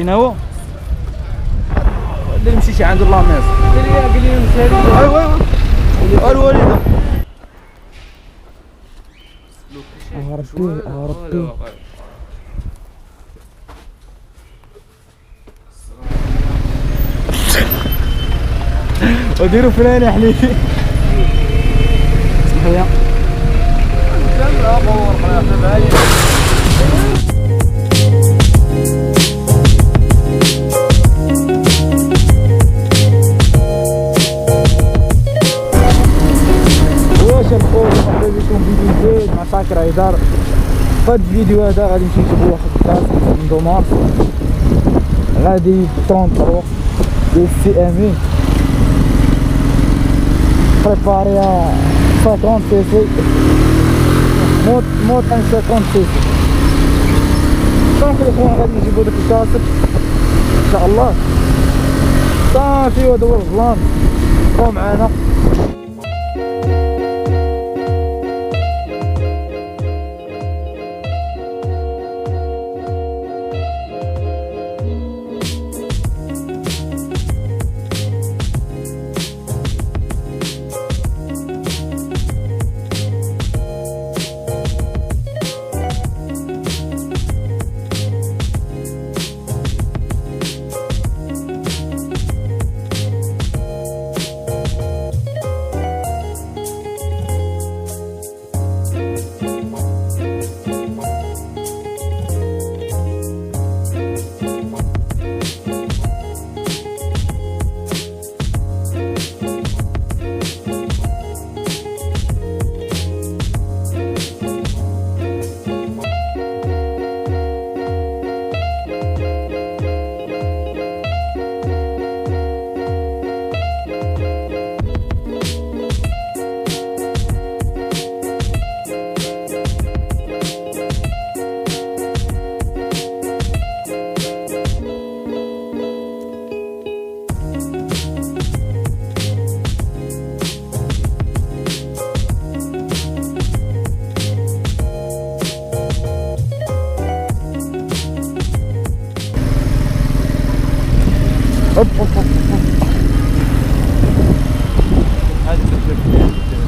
فين هو؟ اللي مشيتي عند اللاميس قال لي نمشي ايوا الوالده ربي وديروا فلان يا حليلي اسمح لي واش الخوف مرحبا بكم فيديو جديد مع ساكر عيدار. في هذا الفيديو هذا غادي نمشي نشوفو واحد الكاس من دومار غادي 33 ديال سي امي بريباري 50 سي سي موت 50 سي سي. صافي الاخوان غادي نجيبو داك الكاسك ان شاء الله. صافي وهذا هو الظلام بقاو معانا.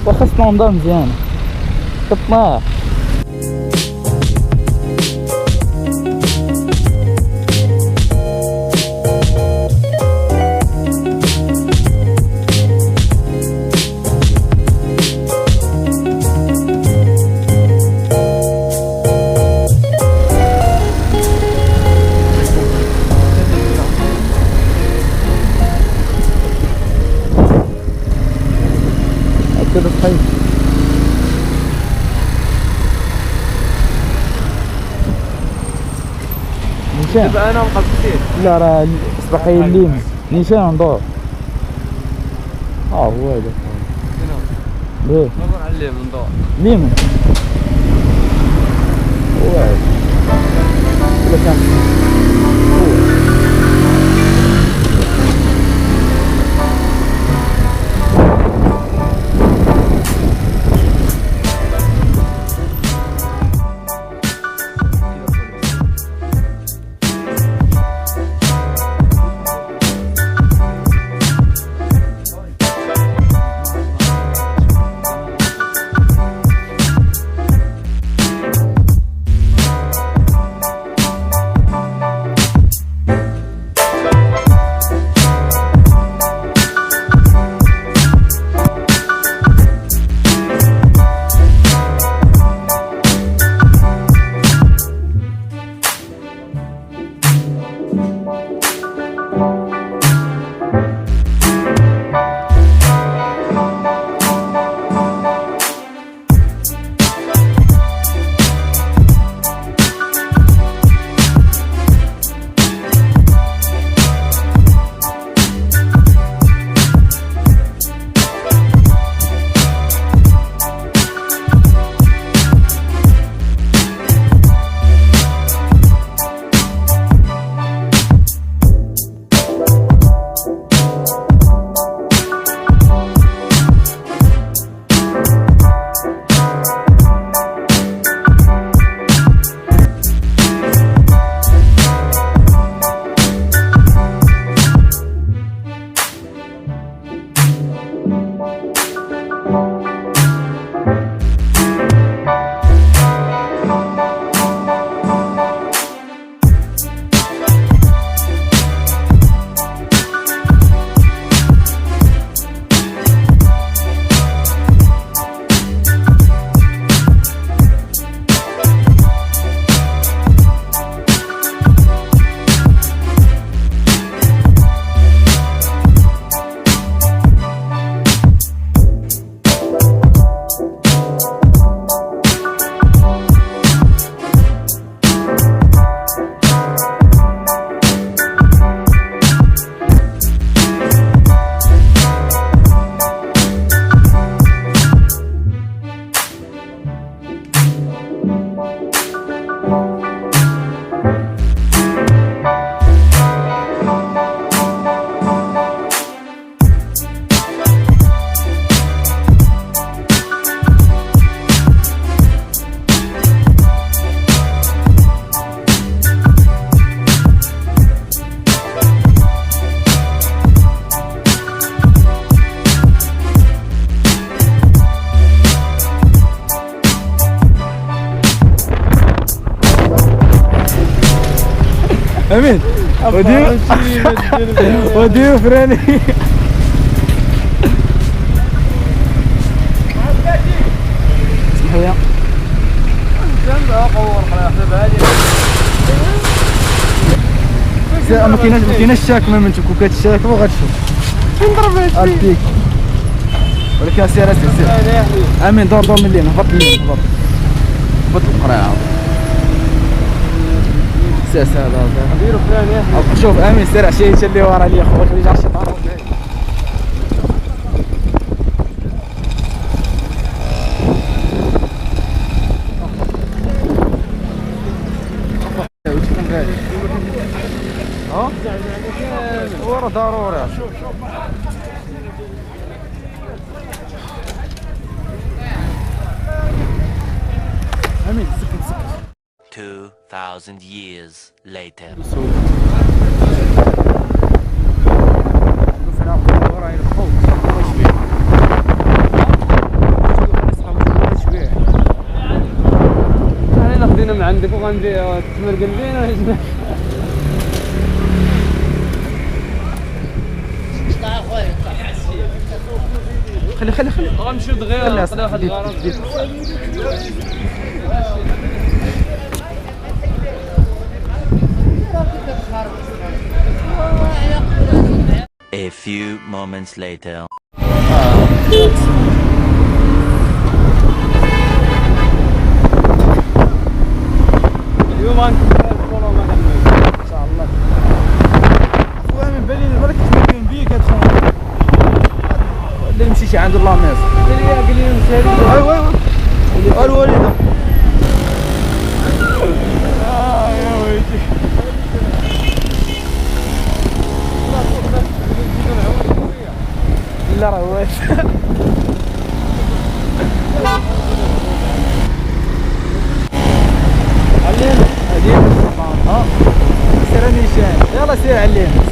وخصنا نضل مزيان كطاح. كده صحيح نيشان دابا انا مقصدين لا راه صباحي الليم نيشان ندور هو هذا ليه ندور على الليم ندور ليم هو هذا ولا كان وديو فراني. صحيح ما كايناش الشاكمه من تكوكات الشاكمه وغتشوف فين ضربت البيك ولكن سير امين دور من اللين هبط هبط القرعه ساس هذا نديرو فلان شوف امين سير عشيه اللي ورا ليا خويا خلي جا الشيطان ورا ضروري امين سكت 2000 years later. خدينا من عندك وغنجي تمرقن لينا خلي غنمشيو دغيا واحد الغرض. A few moments later. اليوم غنكمل الكولوم ان شاء الله. خويا من بالي بالك تمكن بيك هاد اللي مشيتي عند لاميز قال لي مسالي ايوا الوالده يا ويلي لا راه واش علينا هادي سير نيشان يلا سير علينا